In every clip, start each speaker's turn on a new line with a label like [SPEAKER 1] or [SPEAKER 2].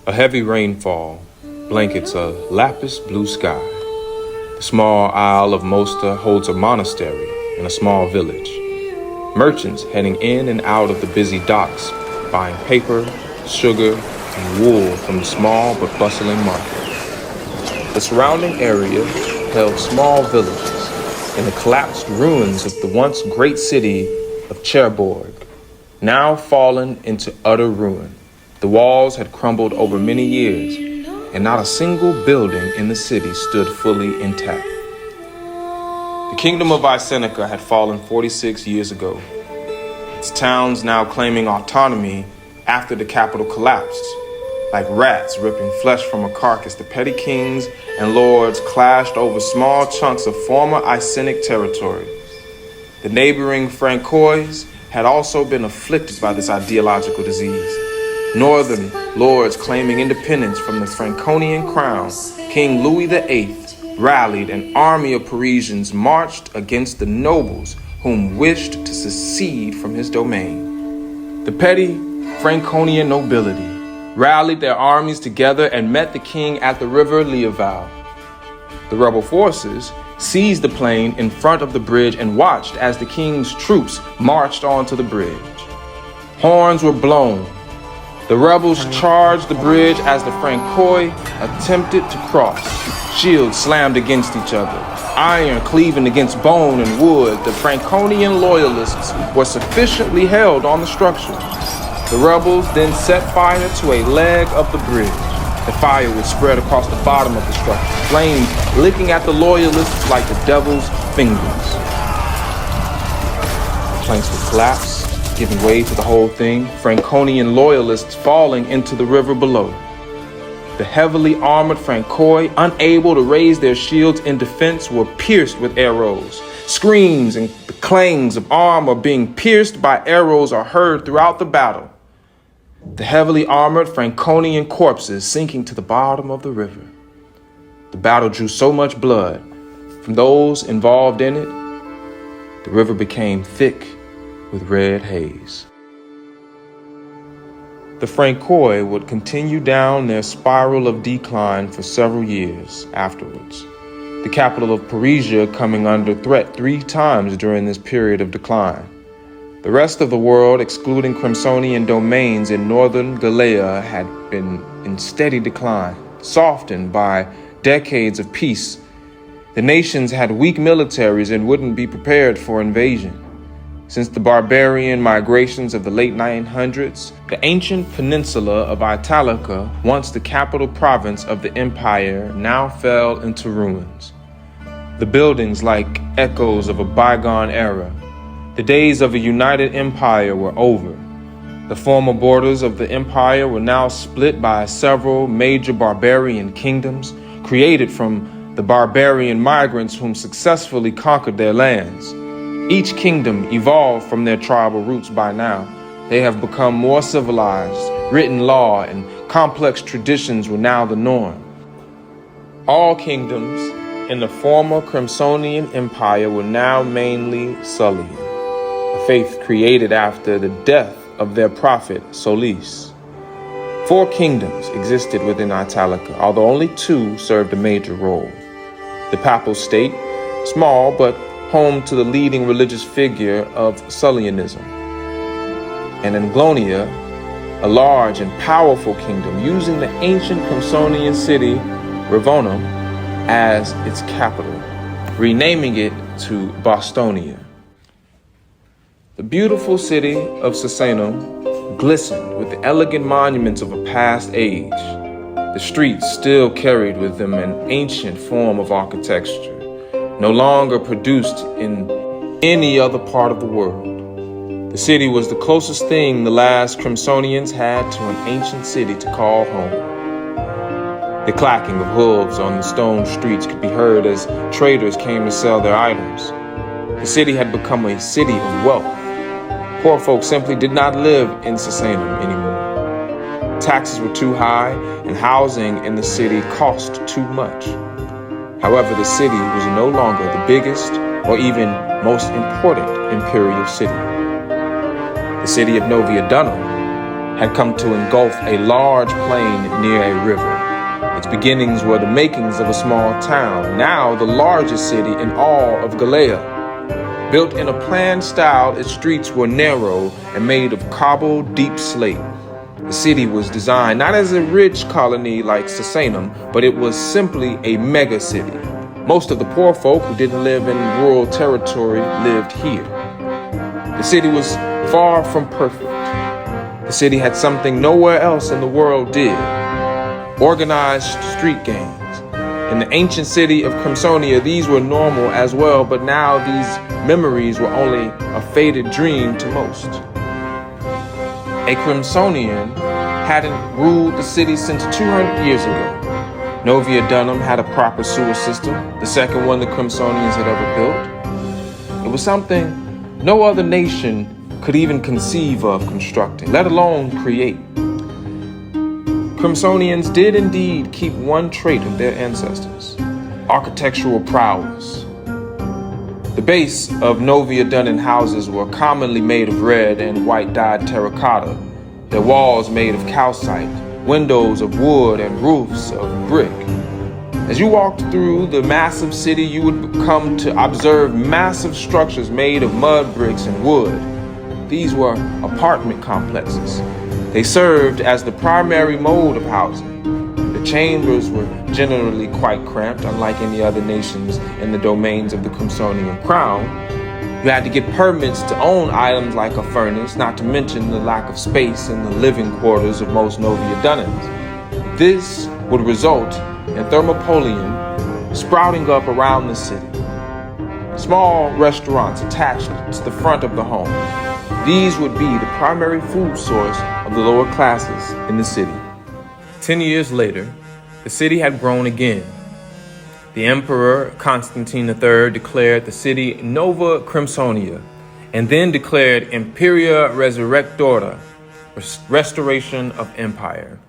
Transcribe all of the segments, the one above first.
[SPEAKER 1] A heavy rainfall blankets a lapis blue sky. The small Isle of Mosta holds a monastery in a small village. Merchants heading in and out of the busy docks, buying paper, sugar, and wool from the small but bustling market. The surrounding area held small villages in the collapsed ruins of the once great city of Cherbourg, now fallen into utter ruin. The walls had crumbled over many years, and not a single building in the city stood fully intact. The kingdom of VIII had fallen 46 years ago. Its towns now claiming autonomy after the capital collapsed. Like rats ripping flesh from a carcass, the petty kings and lords clashed over small chunks of former Icenic territory. The neighboring Francois had also been afflicted by this ideological disease. Northern lords claiming independence from the Franconian crown, King Louis VIII rallied an army of Parisians marched against the nobles whom wished to secede from his domain. The petty Franconian nobility rallied their armies together and met the king at the river Lieval. The rebel forces seized the plain in front of the bridge and watched as the king's troops marched onto the bridge. Horns were blown. The rebels charged the bridge as the Francois attempted to cross. Shields slammed against each other, iron cleaving against bone and wood. The Franconian loyalists were sufficiently held on the structure. The rebels then set fire to a leg of the bridge. The fire would spread across the bottom of the structure, flames licking at the loyalists like the devil's fingers. The planks would collapse, giving way to the whole thing, Franconian loyalists falling into the river below. The heavily armored Francois, unable to raise their shields in defense, were pierced with arrows. Screams and the clangs of armor being pierced by arrows are heard throughout the battle. The heavily armored Franconian corpses sinking to the bottom of the river. The battle drew so much blood from those involved in it, the river became thick with red haze. The Francois would continue down their spiral of decline for several years afterwards, the capital of Parisia coming under threat 3 times during this period of decline. The rest of the world, excluding Crimsonian domains in northern Gallia, had been in steady decline, softened by decades of peace. The nations had weak militaries and wouldn't be prepared for invasion. Since the barbarian migrations of the late 900s, the ancient peninsula of Italica, once the capital province of the empire, now fell into ruins. The buildings like echoes of a bygone era. The days of a united empire were over. The former borders of the empire were now split by several major barbarian kingdoms, created from the barbarian migrants whom successfully conquered their lands. Each kingdom evolved from their tribal roots by now. They have become more civilized. Written law and complex traditions were now the norm. All kingdoms in the former Crimsonian Empire were now mainly Sullian, a faith created after the death of their prophet Solis. 4 kingdoms existed within Italica, although only 2 served a major role. The Papal State, small but home to the leading religious figure of Sullianism, and Anglonia, a large and powerful kingdom using the ancient Crimsonian city Ravonum as its capital, renaming it to Bostonia. The beautiful city of Sassanum glistened with the elegant monuments of a past age. The streets still carried with them an ancient form of architecture, no longer produced in any other part of the world. The city was the closest thing the last Crimsonians had to an ancient city to call home. The clacking of hooves on the stone streets could be heard as traders came to sell their items. The city had become a city of wealth. Poor folk simply did not live in Sassanum anymore. Taxes were too high, and housing in the city cost too much. However, the city was no longer the biggest or even most important imperial city. The city of Novia Dunham had come to engulf a large plain near a river. Its beginnings were the makings of a small town, now the largest city in all of Gallia. Built in a planned style, its streets were narrow and made of cobbled deep slate. The city was designed not as a rich colony like Sassanum, but it was simply a mega city. Most of the poor folk who didn't live in rural territory lived here. The city was far from perfect. The city had something nowhere else in the world did: organized street gangs. In the ancient city of Crimsonia, these were normal as well, but now these memories were only a faded dream to most. A Crimsonian hadn't ruled the city since 200 years ago. Novia Dunham had a proper sewer system, the second one the Crimsonians had ever built. It was something no other nation could even conceive of constructing, let alone create. Crimsonians did indeed keep one trait of their ancestors: architectural prowess. The base of Novia Dunham houses were commonly made of red and white dyed terracotta, their walls made of calcite, windows of wood, and roofs of brick. As you walked through the massive city, you would come to observe massive structures made of mud bricks and wood. These were apartment complexes. They served as the primary mode of housing. The chambers were generally quite cramped, unlike any other nations in the domains of the Crimsonian crown. You had to get permits to own items like a furnace, not to mention the lack of space in the living quarters of most Novia Dunhams. This would result in thermopolium sprouting up around the city. Small restaurants attached to the front of the home. These would be the primary food source of the lower classes in the city. 10 years later, the city had grown again. The Emperor Constantine III declared the city Nova Crimsonia, and then declared Imperia Resurrectora, restoration of empire.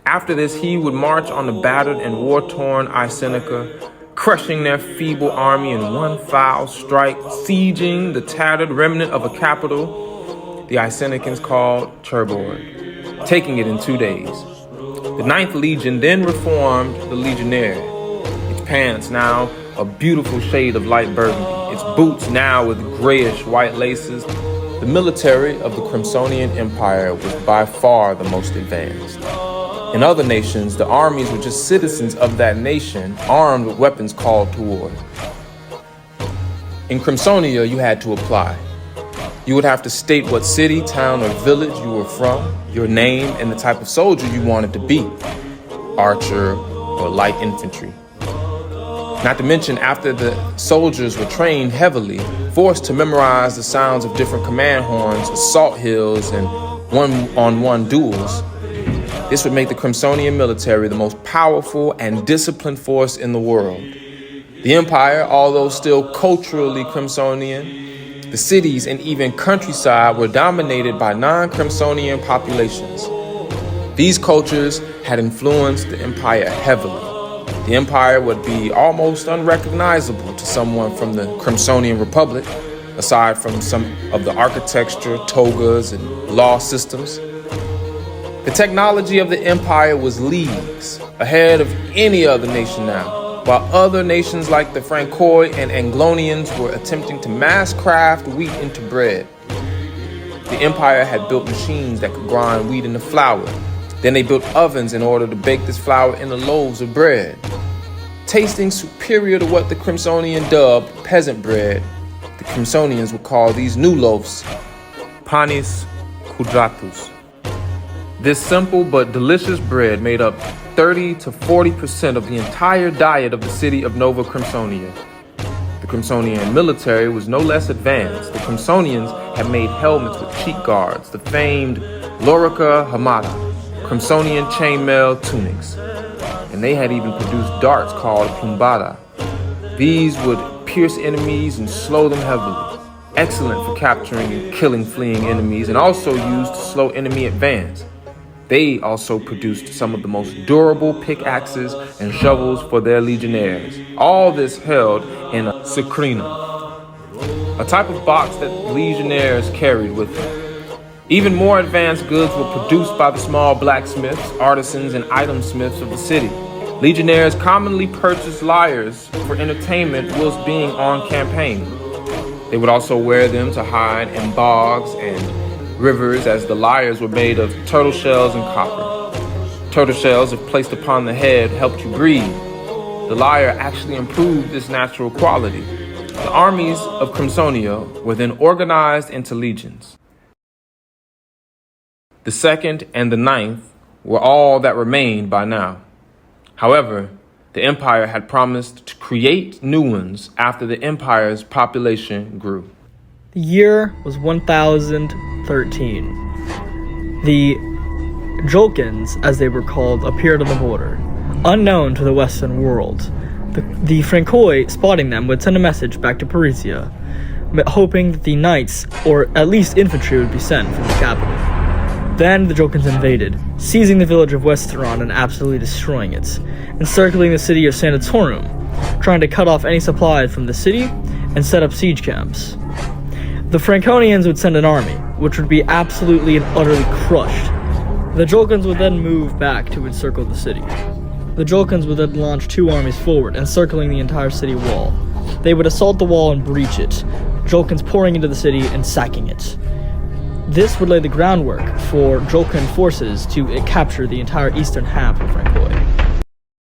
[SPEAKER 1] After this, he would march on the battered and war-torn Icenicia, crushing their feeble army in one foul strike, sieging the tattered remnant of a capital the Icenicans called Cherbourg, taking it in 2 days. The 9th Legion then reformed the Legionnaire, its pants now a beautiful shade of light burgundy, its boots now with grayish white laces. The military of the Crimsonian Empire was by far the most advanced. In other nations, the armies were just citizens of that nation, armed with weapons called to war. In Crimsonia, you had to apply. You would have to state what city, town, or village you were from, your name, and the type of soldier you wanted to be: archer or light infantry. Not to mention, after the soldiers were trained heavily, forced to memorize the sounds of different command horns, assault hills, and one-on-one duels, this would make the Crimsonian military the most powerful and disciplined force in the world. The empire, although still culturally Crimsonian, the cities and even countryside were dominated by non-Crimsonian populations. These cultures had influenced the empire heavily. The empire would be almost unrecognizable to someone from the Crimsonian Republic, aside from some of the architecture, togas, and law systems. The technology of the empire was leagues ahead of any other nation now, while other nations like the Francois and Anglonians were attempting to mass craft wheat into bread. The empire had built machines that could grind wheat into flour. Then they built ovens in order to bake this flour into loaves of bread. Tasting superior to what the Crimsonian dubbed peasant bread, the Crimsonians would call these new loaves panis quadratus. This simple but delicious bread made up 30 to 40% of the entire diet of the city of Nova Crimsonia. The Crimsonian military was no less advanced. The Crimsonians had made helmets with cheek guards, the famed lorica hamata, Crimsonian chainmail tunics, and they had even produced darts called plumbata. These would pierce enemies and slow them heavily, excellent for capturing and killing fleeing enemies, and also used to slow enemy advance. They also produced some of the most durable pickaxes and shovels for their legionnaires. All this held in a scrina, a type of box that legionnaires carried with them. Even more advanced goods were produced by the small blacksmiths, artisans, and item smiths of the city. Legionnaires commonly purchased lyres for entertainment whilst being on campaign. They would also wear them to hide in bogs and rivers, as the lyres were made of turtle shells and copper. Turtle shells, if placed upon the head, helped you breathe. The lyre actually improved this natural quality. The armies of Crimsonia were then organized into legions. The 2nd and the 9th were all that remained by now. However, the empire had promised to create new ones after the empire's population grew.
[SPEAKER 2] The year was 1013. The Jolkins, as they were called, appeared on the border, unknown to the Western world. The Francoi, spotting them, would send a message back to Parisia, hoping that the knights, or at least infantry, would be sent from the capital. Then the Jolkins invaded, seizing the village of Westeron and absolutely destroying it, encircling the city of Sanatorum, trying to cut off any supplies from the city and set up siege camps. The Franconians would send an army, which would be absolutely and utterly crushed. The Jolkins would then move back to encircle the city. The Jolkins would then launch 2 armies forward, encircling the entire city wall. They would assault the wall and breach it, Jolkins pouring into the city and sacking it. This would lay the groundwork for Jolkin forces to capture the entire eastern half of Francois.